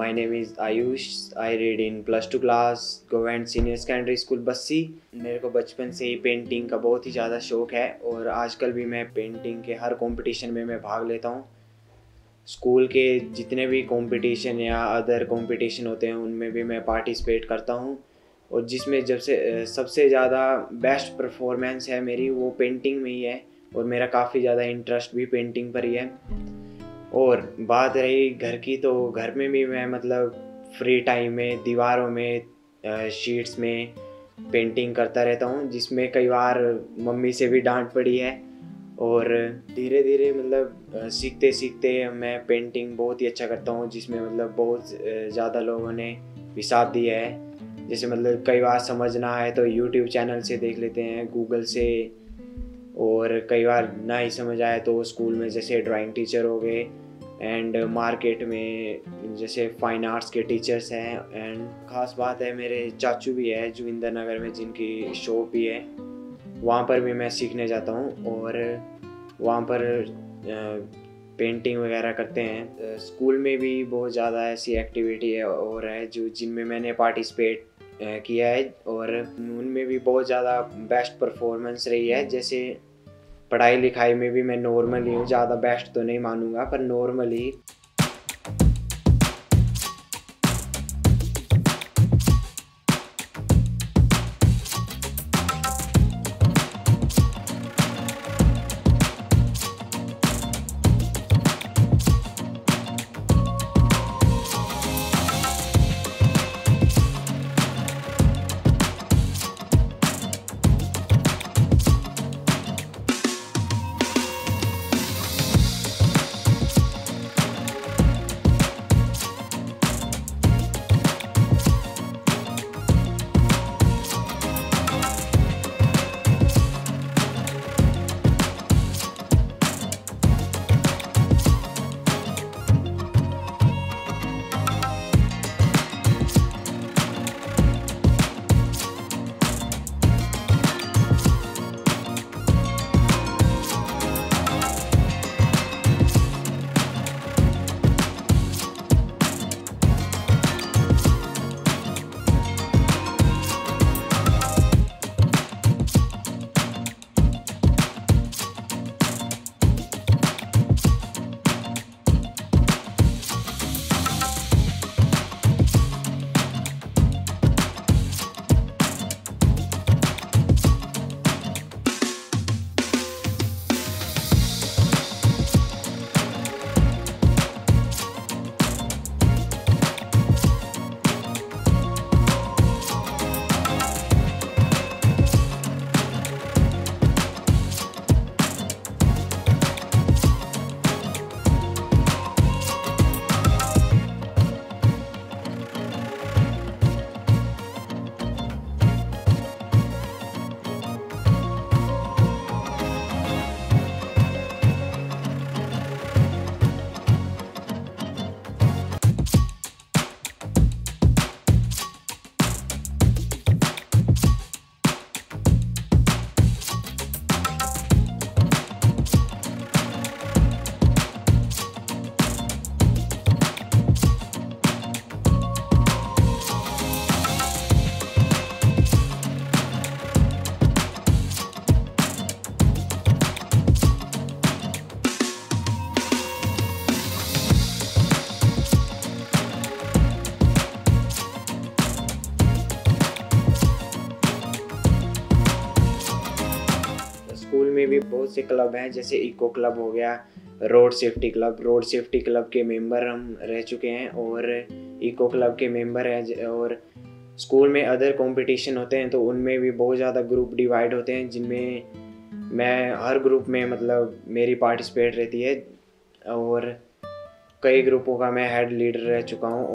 My name is Ayush. I read in +2 class, Government Senior Secondary School Bassi. मेरे को बचपन से ही पेंटिंग का बहुत ही ज़्यादा शौक़ है और आजकल भी मैं पेंटिंग के हर कंपटीशन में मैं भाग लेता हूँ। स्कूल के जितने भी कंपटीशन या अदर कंपटीशन होते हैं उनमें भी मैं पार्टिसिपेट करता हूँ और जिसमें जब से सबसे ज़्यादा बेस्ट परफॉर्मेंस है मेरी वो पेंटिंग में ही है और मेरा काफ़ी ज़्यादा इंटरेस्ट भी पेंटिंग पर ही है। और बात रही घर की, तो घर में भी मैं मतलब फ्री टाइम में दीवारों में शीट्स में पेंटिंग करता रहता हूँ, जिसमें कई बार मम्मी से भी डांट पड़ी है। और धीरे धीरे मतलब सीखते सीखते मैं पेंटिंग बहुत ही अच्छा करता हूँ, जिसमें मतलब बहुत ज़्यादा लोगों ने भी साथ दिया है। जैसे मतलब कई बार समझ ना आए तो यूट्यूब चैनल से देख लेते हैं, गूगल से, और कई बार ना ही समझ आए तो स्कूल में जैसे ड्राइंग टीचर हो गए एंड मार्केट में जैसे फाइन आर्ट्स के टीचर्स हैं। एंड ख़ास बात है मेरे चाचू भी है जोगिंदर नगर में जिनकी शॉप भी है, वहाँ पर भी मैं सीखने जाता हूँ और वहाँ पर पेंटिंग वगैरह करते हैं। स्कूल में भी बहुत ज़्यादा ऐसी एक्टिविटी है और है जो जिनमें मैंने पार्टिसिपेट किया है और उनमें भी बहुत ज़्यादा बेस्ट परफॉर्मेंस रही है। जैसे पढ़ाई लिखाई में भी मैं नॉर्मल ही हूँ, ज़्यादा बेस्ट तो नहीं मानूंगा पर नॉर्मल ही। स्कूल में भी बहुत से क्लब हैं, जैसे इको क्लब हो गया, road safety club. Road safety club के मेंबर हम रह चुके हैं और इको क्लब के मेंबर हैं। और स्कूल में अदर कंपटीशन होते हैं तो उनमें भी बहुत ज़्यादा ग्रुप डिवाइड होते हैं, जिनमें मैं हर ग्रुप में मतलब मेरी पार्टिसिपेट रहती है और कई ग्रुपों का मैं हेड लीडर रह चुका हूँ।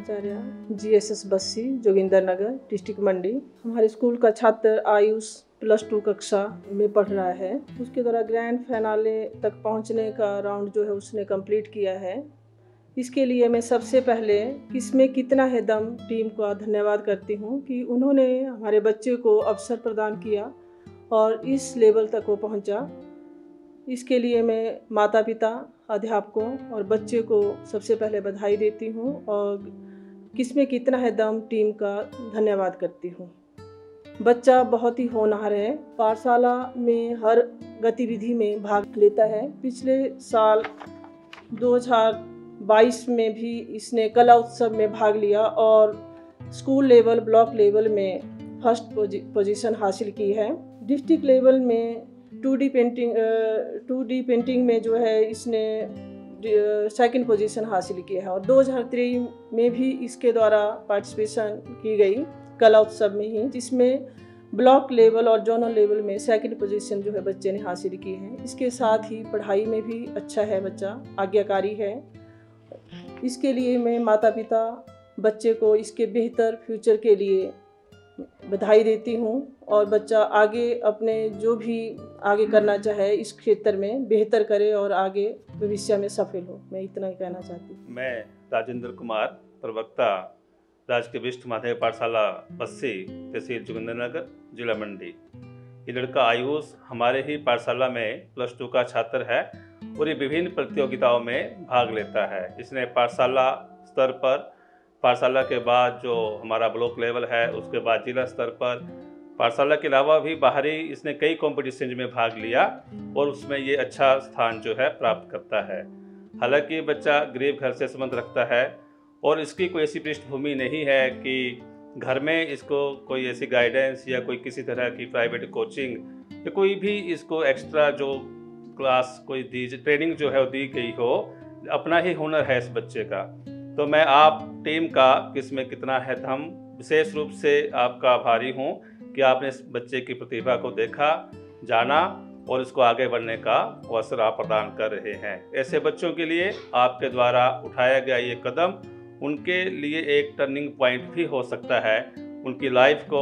ब्रह्मचार्य GSS बस्सी जोगिंदर नगर डिस्ट्रिक्ट मंडी। हमारे स्कूल का छात्र आयुष +2 कक्षा में पढ़ रहा है। उसके द्वारा ग्रैंड फाइनाले तक पहुंचने का राउंड जो है उसने कंप्लीट किया है। इसके लिए मैं सबसे पहले किसमें कितना है दम टीम का धन्यवाद करती हूं कि उन्होंने हमारे बच्चे को अवसर प्रदान किया और इस लेवल तक वो पहुंचा। इसके लिए मैं माता पिता, अध्यापकों और बच्चे को सबसे पहले बधाई देती हूँ और किसमें कितना है दम टीम का धन्यवाद करती हूँ। बच्चा बहुत ही होनहार है, पाठशाला में हर गतिविधि में भाग लेता है। पिछले साल 2022 में भी इसने कला उत्सव में भाग लिया और स्कूल लेवल, ब्लॉक लेवल में फर्स्ट पोजीशन हासिल की है। डिस्ट्रिक्ट लेवल में 2D पेंटिंग में जो है इसने सेकंड पोजीशन हासिल किया है और 2023 में भी इसके द्वारा पार्टिसिपेशन की गई कला उत्सव में ही, जिसमें ब्लॉक लेवल और जोनल लेवल में सेकंड पोजीशन जो है बच्चे ने हासिल की है। इसके साथ ही पढ़ाई में भी अच्छा है, बच्चा आज्ञाकारी है। इसके लिए मैं माता पिता, बच्चे को इसके बेहतर फ्यूचर के लिए बधाई देती हूँ और बच्चा आगे अपने जो भी आगे करना चाहे इस क्षेत्र में बेहतर करे और आगे भविष्य में सफल हो। मैं इतना ही कहना चाहती हूँ। मैं राजेंद्र कुमार, प्रवक्ता, राजकीय वरिष्ठ माध्यमिक पाठशाला बस्सी, तहसील जोगिंदरनगर, जिला मंडी। ये लड़का आयुष हमारे ही पाठशाला में +2 का छात्र है और ये विभिन्न प्रतियोगिताओं में भाग लेता है। इसने पाठशाला स्तर पर, पाठशाला के बाद जो हमारा ब्लॉक लेवल है, उसके बाद जिला स्तर पर, पाठशाला के अलावा भी बाहरी इसने कई कॉम्पिटिशन में भाग लिया और उसमें ये अच्छा स्थान जो है प्राप्त करता है। हालांकि बच्चा गरीब घर से संबंध रखता है और इसकी कोई ऐसी पृष्ठभूमि नहीं है कि घर में इसको कोई ऐसी गाइडेंस या कोई किसी तरह की प्राइवेट कोचिंग या कोई भी इसको एक्स्ट्रा जो क्लास कोई ट्रेनिंग जो है वो दी गई हो। अपना ही हुनर है इस बच्चे का। तो मैं आप टीम का किसमें कितना है दम विशेष रूप से आपका आभारी हूँ कि आपने इस बच्चे की प्रतिभा को देखा, जाना और इसको आगे बढ़ने का अवसर आप प्रदान कर रहे हैं। ऐसे बच्चों के लिए आपके द्वारा उठाया गया ये कदम उनके लिए एक टर्निंग पॉइंट भी हो सकता है, उनकी लाइफ को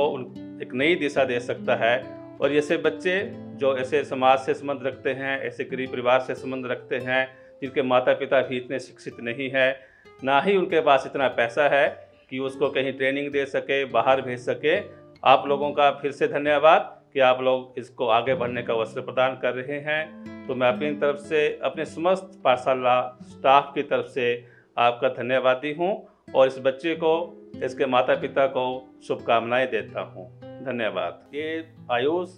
एक नई दिशा दे सकता है। और ऐसे बच्चे जो ऐसे समाज से संबंध रखते हैं, ऐसे गरीब परिवार से संबंध रखते हैं, जिनके माता पिता भी इतने शिक्षित नहीं है, ना ही उनके पास इतना पैसा है कि उसको कहीं ट्रेनिंग दे सके, बाहर भेज सके, आप लोगों का फिर से धन्यवाद कि आप लोग इसको आगे बढ़ने का अवसर प्रदान कर रहे हैं। तो मैं अपनी तरफ से, अपने समस्त पाठशाला स्टाफ की तरफ से आपका धन्यवादी हूँ और इस बच्चे को, इसके माता पिता को शुभकामनाएं देता हूँ। धन्यवाद। ये आयुष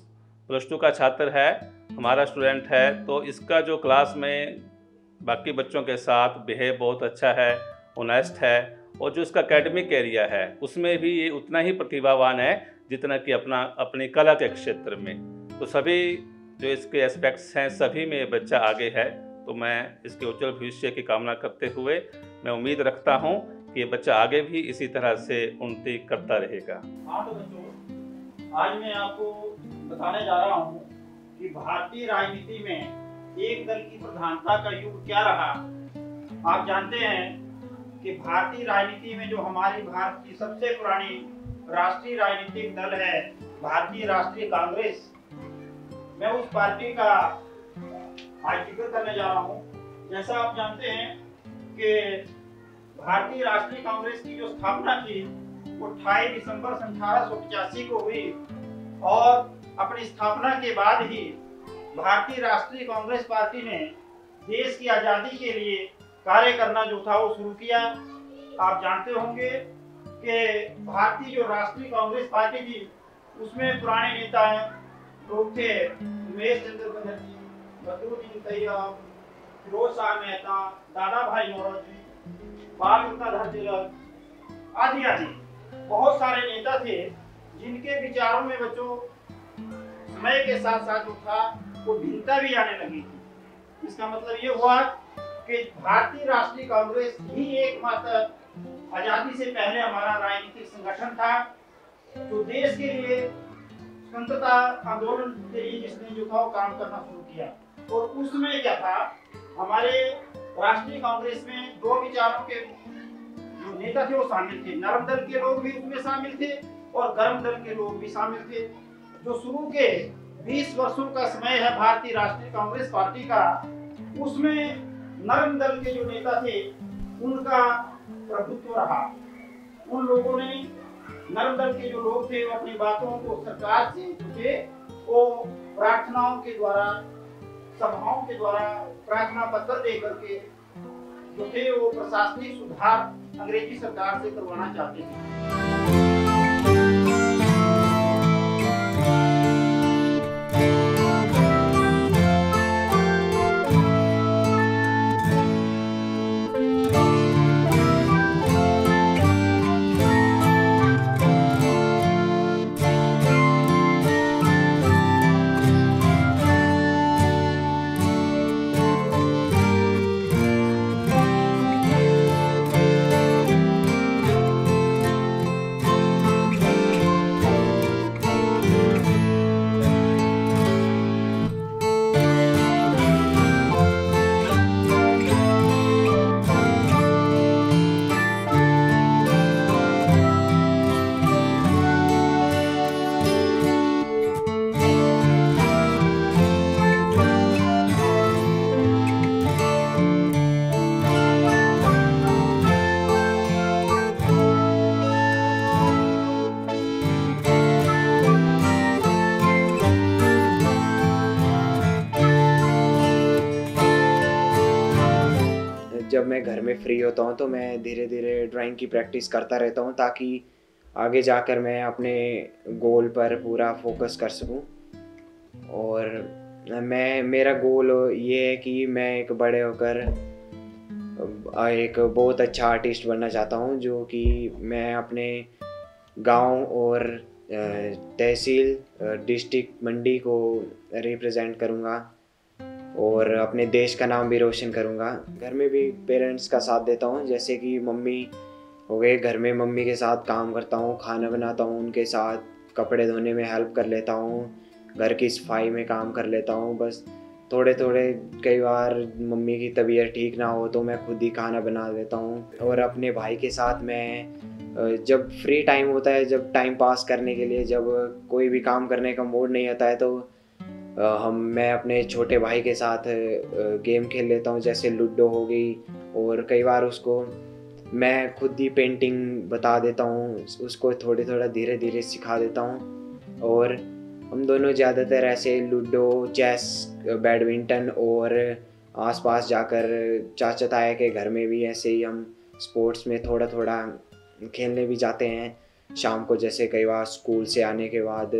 +2 का छात्र है, हमारा स्टूडेंट है। तो इसका जो क्लास में बाकी बच्चों के साथ बिहेव बहुत अच्छा है, ऑनेस्ट है और जो इसका एकेडमिक एरिया है उसमें भी ये उतना ही प्रतिभावान है जितना कि अपनी कला के क्षेत्र में। तो सभी जो इसके एस्पेक्ट्स हैं सभी में ये बच्चा आगे है। तो मैं इसके उज्जवल भविष्य की कामना करते हुए मैं उम्मीद रखता हूँ कि ये बच्चा आगे भी इसी तरह से उन्नति करता रहेगा। हाँ तो बच्चों, आज मैं आपको बताने जा रहा हूँ कि भारतीय राजनीति में एक दल की प्रधानता का युग क्या रहा। आप जानते हैं कि भारतीय राजनीति में जो हमारी भारत की सबसे पुरानी राष्ट्रीय राजनीतिक दल है भारतीय राष्ट्रीय कांग्रेस, मैं उस पार्टी का आज जिक्र करने जा रहा हूँ। जैसा आप जानते हैं कि भारतीय राष्ट्रीय कांग्रेस की जो स्थापना थी वो 28 दिसंबर 1885 को हुई और अपनी स्थापना के बाद ही भारतीय राष्ट्रीय कांग्रेस पार्टी ने देश की आज़ादी के लिए कार्य करना जो था वो शुरू किया। आप जानते होंगे कि भारतीय जो राष्ट्रीय कांग्रेस पार्टी थी उसमें पुराने नेता लोग थे, उमेश चंद्र बनर्जी, बदरुद्दीन तैयब, फिरोज शाह मेहता, दादा भाई नौरोजी, बाल गंगाधर तिलक आदि आदि बहुत सारे नेता थे जिनके विचारों में बच्चों समय के साथ साथ जो था वो भिन्नता भी आने लगी थी। इसका मतलब ये हुआ कि भारतीय राष्ट्रीय कांग्रेस ही एकमात्र आजादी से पहले हमारा राजनीतिक संगठन था जो देश के लिए स्वतंत्रता आंदोलन के लिए जिसने जो था वो काम करना शुरू किया। और उसमें क्या था, हमारे राष्ट्रीय कांग्रेस में दो विचारों के जो नेता थे वो शामिल थे। नरम दल के लोग भी उसमें शामिल थे और गर्म दल के लोग भी शामिल थे। जो शुरू के 20 वर्षों का समय है भारतीय राष्ट्रीय कांग्रेस पार्टी का, उसमें नरम दल के जो नेता थे उनका प्रभुत्व रहा। उन लोगों ने, नरम दल के जो लोग थे, वो अपनी बातों को सरकार से थे वो प्रार्थनाओं के द्वारा, सभाओं के द्वारा, प्रार्थना पत्र दे करके जो थे वो प्रशासनिक सुधार अंग्रेजी सरकार से करवाना चाहते थे। जब मैं घर में फ्री होता हूँ तो मैं धीरे धीरे ड्राइंग की प्रैक्टिस करता रहता हूँ ताकि आगे जाकर मैं अपने गोल पर पूरा फोकस कर सकूँ। और मेरा गोल ये है कि मैं एक बड़े होकर एक बहुत अच्छा आर्टिस्ट बनना चाहता हूँ, जो कि मैं अपने गांव और तहसील, डिस्ट्रिक्ट मंडी को रिप्रेजेंट करूँगा और अपने देश का नाम भी रोशन करूँगा। घर में भी पेरेंट्स का साथ देता हूँ, जैसे कि मम्मी हो गए, घर में मम्मी के साथ काम करता हूँ, खाना बनाता हूँ उनके साथ, कपड़े धोने में हेल्प कर लेता हूँ, घर की सफाई में काम कर लेता हूँ। बस थोड़े थोड़े, कई बार मम्मी की तबीयत ठीक ना हो तो मैं खुद ही खाना बना देता हूँ। और अपने भाई के साथ मैं जब फ्री टाइम होता है, जब टाइम पास करने के लिए, जब कोई भी काम करने का मूड नहीं होता है, तो मैं अपने छोटे भाई के साथ गेम खेल लेता हूँ, जैसे लूडो हो गई। और कई बार उसको मैं खुद ही पेंटिंग बता देता हूँ, उसको थोड़े थोड़ा धीरे धीरे सिखा देता हूँ। और हम दोनों ज़्यादातर ऐसे लूडो, चेस, बैडमिंटन और आसपास जाकर चाचा ताया के घर में भी ऐसे ही हम स्पोर्ट्स में थोड़ा थोड़ा खेलने भी जाते हैं शाम को। जैसे कई बार स्कूल से आने के बाद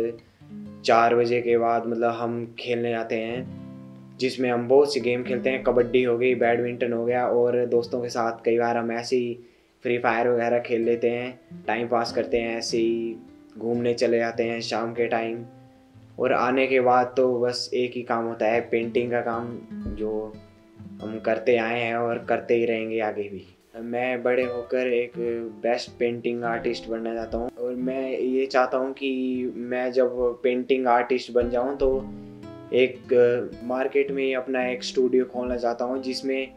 4 बजे के बाद मतलब हम खेलने जाते हैं, जिसमें हम बहुत सी गेम खेलते हैं। कबड्डी हो गई, बैडमिंटन हो गया, और दोस्तों के साथ कई बार हम ऐसे ही फ्री फायर वगैरह खेल लेते हैं, टाइम पास करते हैं। ऐसे ही घूमने चले जाते हैं शाम के टाइम। और आने के बाद तो बस एक ही काम होता है, पेंटिंग का काम, जो हम करते आए हैं और करते ही रहेंगे आगे भी। मैं बड़े होकर एक बेस्ट पेंटिंग आर्टिस्ट बनना चाहता हूँ। और मैं ये चाहता हूँ कि मैं जब पेंटिंग आर्टिस्ट बन जाऊँ तो एक मार्केट में अपना एक स्टूडियो खोलना चाहता हूँ, जिसमें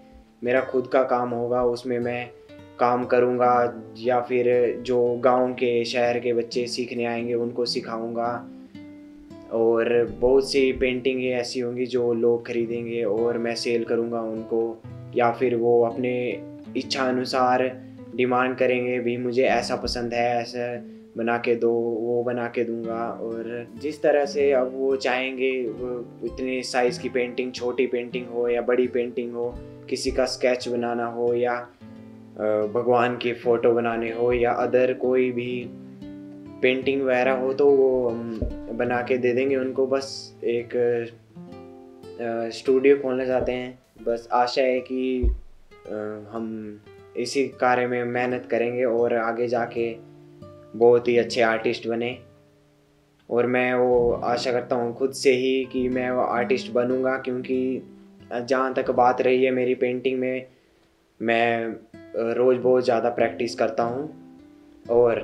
मेरा खुद का काम होगा, उसमें मैं काम करूँगा, या फिर जो गांव के, शहर के बच्चे सीखने आएंगे उनको सिखाऊँगा। और बहुत सी पेंटिंगें ऐसी होंगी जो लोग खरीदेंगे और मैं सेल करूँगा उनको, या फिर वो अपने इच्छा अनुसार डिमांड करेंगे भी, मुझे ऐसा पसंद है, ऐसा बना के दो, वो बना के दूंगा। और जिस तरह से अब वो चाहेंगे, वो इतने साइज़ की पेंटिंग, छोटी पेंटिंग हो या बड़ी पेंटिंग हो, किसी का स्केच बनाना हो या भगवान की फ़ोटो बनाने हो या अदर कोई भी पेंटिंग वगैरह हो, तो वो हम बना के दे देंगे उनको। बस एक स्टूडियो खोलना चाहते हैं। बस आशा है कि हम इसी कार्य में मेहनत करेंगे और आगे जाके बहुत ही अच्छे आर्टिस्ट बने। और मैं वो आशा करता हूँ खुद से ही कि मैं वो आर्टिस्ट बनूँगा, क्योंकि जहाँ तक बात रही है मेरी पेंटिंग में, मैं रोज़ बहुत ज़्यादा प्रैक्टिस करता हूँ। और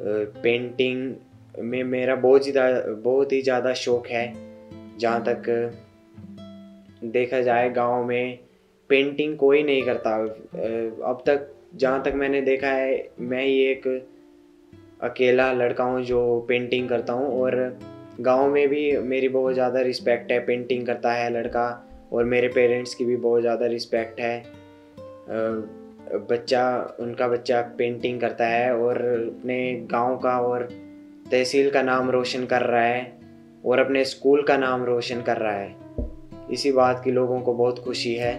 पेंटिंग में मेरा बहुत ही ज़्यादा शौक़ है। जहाँ तक देखा जाए, गांव में पेंटिंग कोई नहीं करता। अब तक जहाँ तक मैंने देखा है, मैं ही एक अकेला लड़का हूँ जो पेंटिंग करता हूँ। और गांव में भी मेरी बहुत ज़्यादा रिस्पेक्ट है, पेंटिंग करता है लड़का, और मेरे पेरेंट्स की भी बहुत ज़्यादा रिस्पेक्ट है। उनका बच्चा पेंटिंग करता है और अपने गांव का और तहसील का नाम रोशन कर रहा है और अपने स्कूल का नाम रोशन कर रहा है। इसी बात की लोगों को बहुत खुशी है।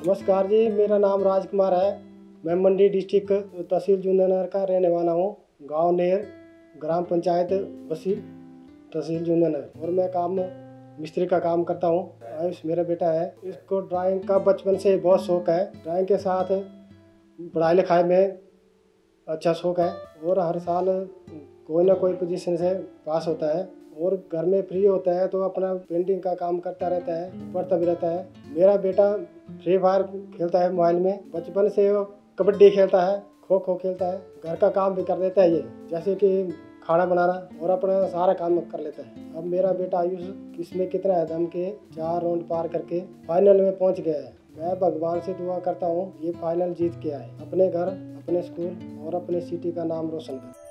नमस्कार जी, मेरा नाम राजकुमार है। मैं मंडी डिस्ट्रिक्ट तहसील जुन्ननगर का रहने वाला हूँ। गांव नेर, ग्राम पंचायत बसी, तहसील जुन्ननगर। और मैं काम मिस्त्री का काम करता हूँ। आयुष मेरा बेटा है। इसको ड्राइंग का बचपन से बहुत शौक़ है। ड्राइंग के साथ पढ़ाई लिखाई में अच्छा शौक़ है और हर साल कोई ना कोई पोजीशन से पास होता है। और घर में फ्री होता है तो अपना पेंटिंग का काम करता रहता है, पढ़ता भी रहता है। मेरा बेटा फ्री फायर खेलता है मोबाइल में। बचपन से वो कबड्डी खेलता है, खो खो खेलता है। घर का काम भी कर लेता है, ये जैसे कि खाना बनाना, और अपना सारा काम कर लेता है। अब मेरा बेटा आयुष इसमें कितना है दम के 4 राउंड पार करके फाइनल में पहुंच गया है। मैं भगवान से दुआ करता हूँ ये फाइनल जीत के आए, अपने घर, अपने स्कूल और अपने सिटी का नाम रोशन करे।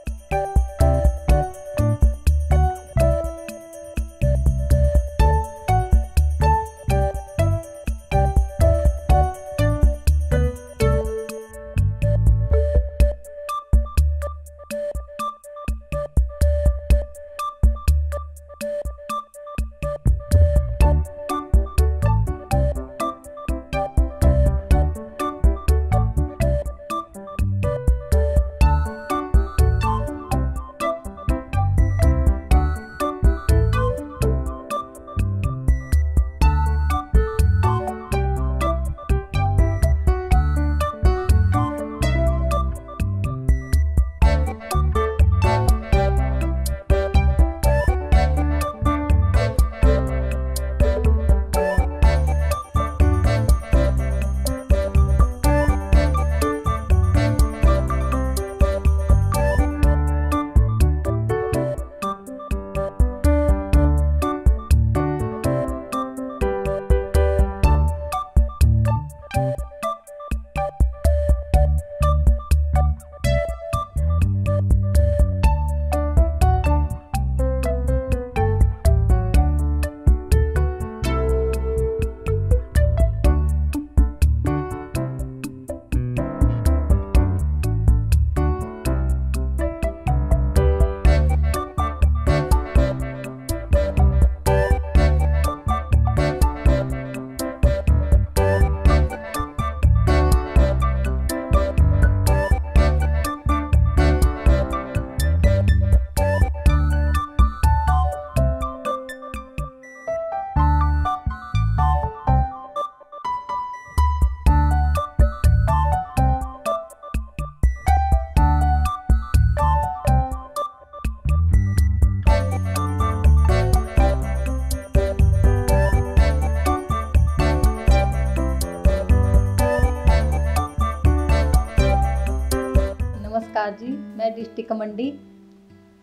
नमस्कार जी, मैं डिस्ट्रिक्ट मंडी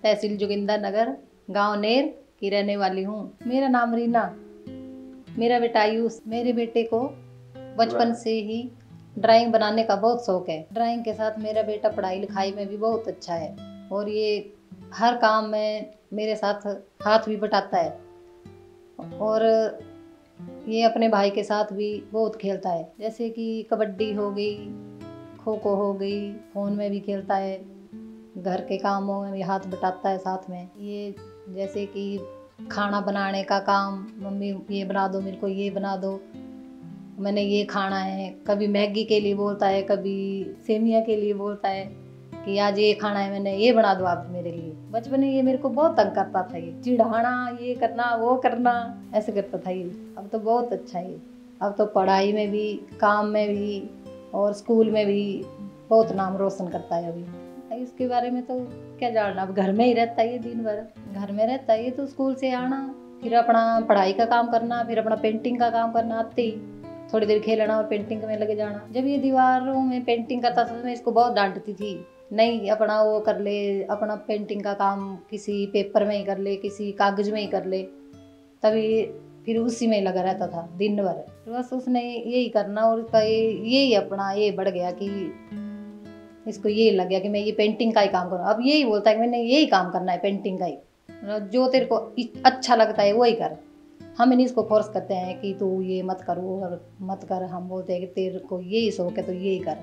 तहसील जोगिंदरनगर गांव नेर की रहने वाली हूँ। मेरा नाम रीना, मेरा बेटा आयुष। मेरे बेटे को बचपन से ही ड्राइंग बनाने का बहुत शौक है। ड्राइंग के साथ मेरा बेटा पढ़ाई लिखाई में भी बहुत अच्छा है और ये हर काम में मेरे साथ हाथ भी बटाता है और ये अपने भाई के साथ भी बहुत खेलता है, जैसे कि कबड्डी हो गई, खो खो हो गई। फ़ोन में भी खेलता है, घर के कामों में भी हाथ बटाता है साथ में। ये जैसे कि खाना बनाने का काम, मम्मी ये बना दो, मेरे को ये बना दो, मैंने ये खाना है। कभी मैगी के लिए बोलता है, कभी सेमिया के लिए बोलता है कि आज ये खाना है, मैंने ये बना दो आप मेरे लिए। बचपन में ये मेरे को बहुत तंग करता था, ये चिढ़ाना, ये करना वो करना, ऐसे करता था ये। अब तो बहुत अच्छा है, अब तो पढ़ाई में भी, काम में भी और स्कूल में भी बहुत नाम रोशन करता है। अभी इसके बारे में तो क्या जानना, अब घर में ही रहता है, ये दिन भर घर में रहता है। ये तो स्कूल से आना, फिर अपना पढ़ाई का काम करना, फिर अपना पेंटिंग का काम करना, आते ही थोड़ी देर खेलना और पेंटिंग में लगे जाना। जब ये दीवारों में पेंटिंग करता था तो मैं इसको बहुत डांटती थी, नहीं अपना वो कर ले, अपना पेंटिंग का काम किसी पेपर में ही कर ले, किसी कागज में ही कर ले। तभी फिर उसी में लगा रहता था दिन भर। तो बस उसने यही करना और उसका यही अपना ये बढ़ गया कि इसको यही लग गया कि मैं ये पेंटिंग का ही काम करूँ। अब यही बोलता है कि मैंने यही काम करना है, पेंटिंग का ही, जो तेरे को अच्छा लगता है वही कर। हम नहीं इसको फोर्स करते हैं कि तू ये मत कर वो मत कर, हम बोलते हैं कि तेरे को यही शौक है तो यही कर।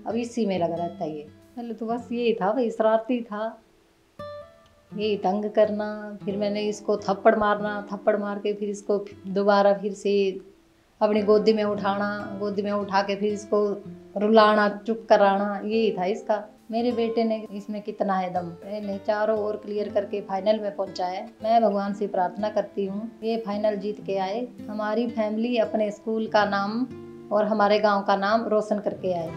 अब इसी में लगा रहता है ये। पहले तो बस यही था भाई, शरारती था, यही तंग करना। फिर मैंने इसको थप्पड़ मारना, थप्पड़ मार के फिर इसको दोबारा फिर से अपनी गोदी में उठाना, गोदी में उठा के फिर इसको रुलाना, चुप कराना, यही था इसका। मेरे बेटे ने इसमें कितना है दम, मैंने चारों ओर क्लियर करके फाइनल में पहुंचा है। मैं भगवान से प्रार्थना करती हूँ ये फाइनल जीत के आए, हमारी फैमिली अपने स्कूल का नाम और हमारे गाँव का नाम रोशन करके आए।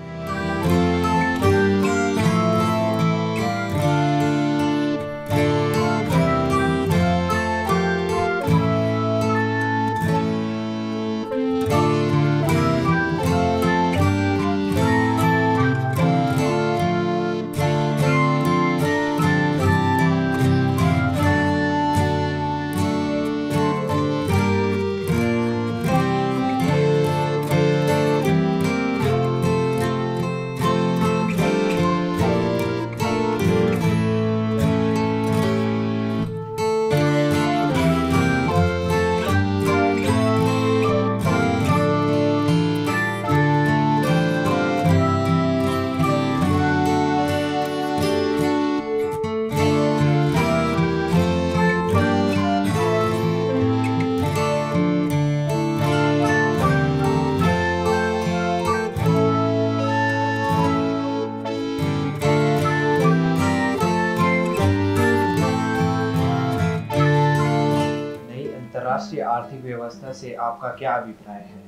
अंतर्राष्ट्रीय आर्थिक व्यवस्था से आपका क्या अभिप्राय है?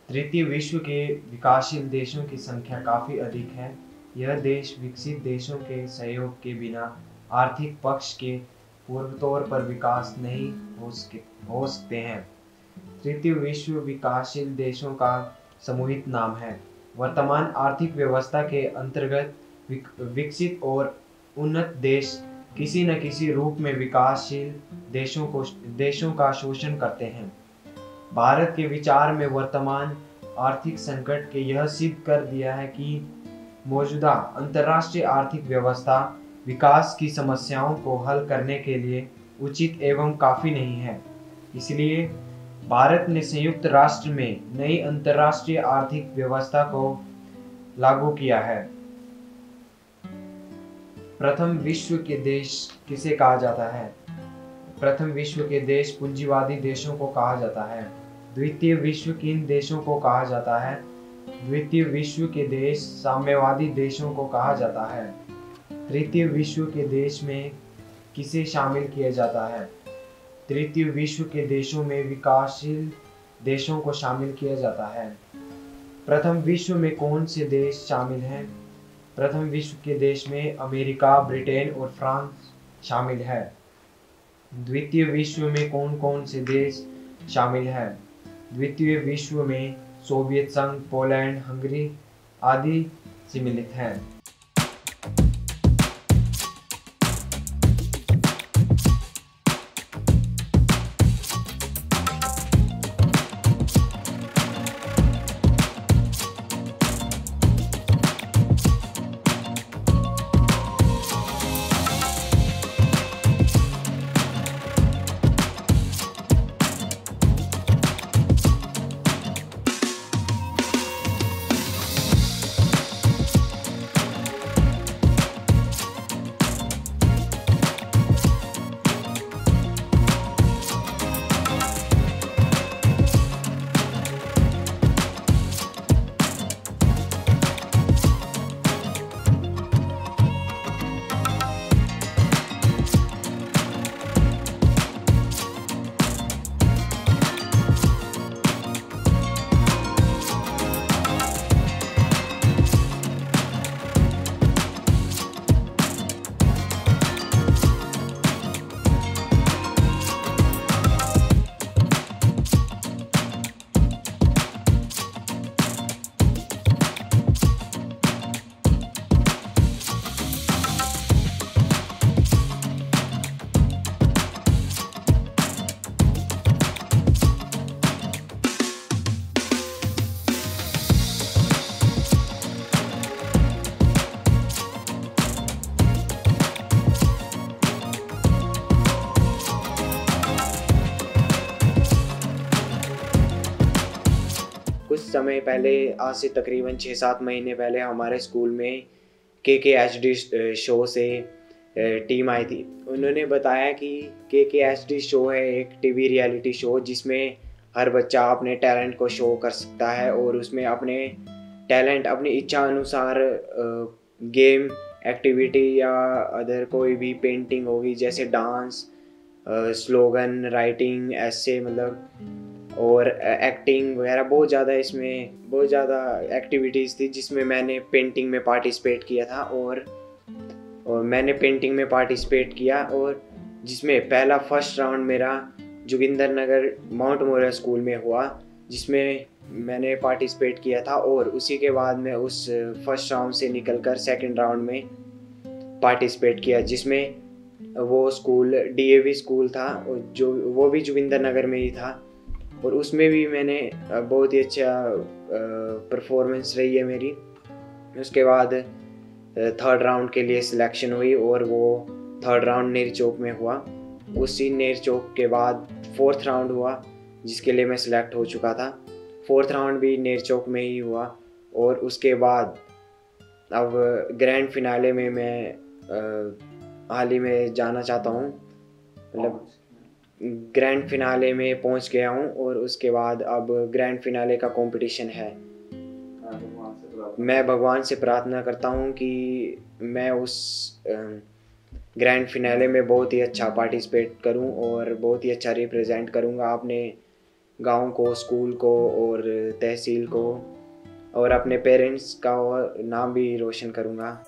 तृतीय विश्व के विकासशील देशों की संख्या काफी अधिक है। यह देश विकसित देशों के सहयोग के बिना आर्थिक पक्ष के पूर्ण तौर पर विकास नहीं हो सकते हैं। तृतीय विश्व विकासशील देशों का समूहित नाम है। वर्तमान आर्थिक व्यवस्था के अंतर्गत विकसित और उन्नत देश किसी न किसी रूप में विकासशील देशों का शोषण करते हैं। भारत के विचार में वर्तमान आर्थिक संकट के यह सिद्ध कर दिया है कि मौजूदा अंतर्राष्ट्रीय आर्थिक व्यवस्था विकास की समस्याओं को हल करने के लिए उचित एवं काफ़ी नहीं है। इसलिए भारत ने संयुक्त राष्ट्र में नई अंतर्राष्ट्रीय आर्थिक व्यवस्था को लागू किया है। प्रथम विश्व के देश किसे कहा जाता है? प्रथम विश्व के देश पूंजीवादी देशों को कहा जाता है। द्वितीय विश्व किन देशों को कहा जाता है? द्वितीय विश्व के देश साम्यवादी देशों को कहा जाता है। तृतीय विश्व के देश में किसे शामिल किया जाता है? तृतीय विश्व के देशों में विकासशील देशों को शामिल किया जाता है। प्रथम विश्व में कौन से देश शामिल हैं? प्रथम विश्व के देश में अमेरिका, ब्रिटेन और फ्रांस शामिल है। द्वितीय विश्व में कौन कौन से देश शामिल हैं? द्वितीय विश्व में सोवियत संघ, पोलैंड, हंगरी आदि सम्मिलित हैं। कुछ समय पहले, आज से तकरीबन 6-7 महीने पहले हमारे स्कूल में KKHD शो से टीम आई थी। उन्होंने बताया कि KKHD शो है एक टीवी रियलिटी शो जिसमें हर बच्चा अपने टैलेंट को शो कर सकता है और उसमें अपने टैलेंट अपनी इच्छा अनुसार गेम, एक्टिविटी या अदर कोई भी पेंटिंग होगी, जैसे डांस, स्लोगन राइटिंग, ऐसे मतलब और एक्टिंग वगैरह बहुत ज़्यादा एक्टिविटीज़ थी जिसमें मैंने पेंटिंग में पार्टिसिपेट किया था और मैंने पेंटिंग में पार्टिसिपेट किया और जिसमें पहला फर्स्ट राउंड मेरा जोगिंदरनगर माउंट मोरिया स्कूल में हुआ, जिसमें मैंने पार्टिसिपेट किया था और उसी के बाद मैं उस फर्स्ट राउंड से निकलकर सेकंड राउंड में पार्टिसिपेट किया, जिसमें वो स्कूल DAV स्कूल था जो वो भी जोगिंदरनगर में ही था और उसमें भी मैंने बहुत ही अच्छा परफॉर्मेंस रही है मेरी। उसके बाद थर्ड राउंड के लिए सिलेक्शन हुई और वो थर्ड राउंड नेर चौक में हुआ। उसी नेर चौक के बाद फोर्थ राउंड हुआ जिसके लिए मैं सिलेक्ट हो चुका था। फोर्थ राउंड भी नेर चौक में ही हुआ और उसके बाद अब ग्रैंड फिनाले में मैं हाल ही में जाना चाहता हूँ, मतलब ग्रैंड फिनाले में पहुंच गया हूं और उसके बाद अब ग्रैंड फिनाले का कंपटीशन है। मैं भगवान से प्रार्थना करता हूं कि मैं उस ग्रैंड फिनाले में बहुत ही अच्छा पार्टिसिपेट करूं और बहुत ही अच्छा रिप्रेजेंट करूंगा अपने गांव को, स्कूल को और तहसील को और अपने पेरेंट्स का नाम भी रोशन करूंगा।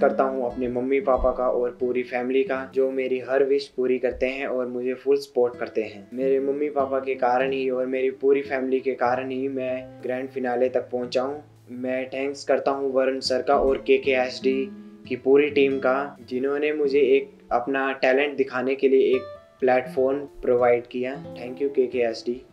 करता हूँ अपने मम्मी पापा का और पूरी फैमिली का, जो मेरी हर विश पूरी करते हैं और मुझे फुल सपोर्ट करते हैं। मेरे मम्मी पापा के कारण ही और मेरी पूरी फैमिली के कारण ही मैं ग्रैंड फिनाले तक पहुँचा हूँ। मैं थैंक्स करता हूँ वरुण सर का और KKSD की पूरी टीम का, जिन्होंने मुझे एक अपना टैलेंट दिखाने के लिए एक प्लेटफॉर्म प्रोवाइड किया। Thank you KKSD।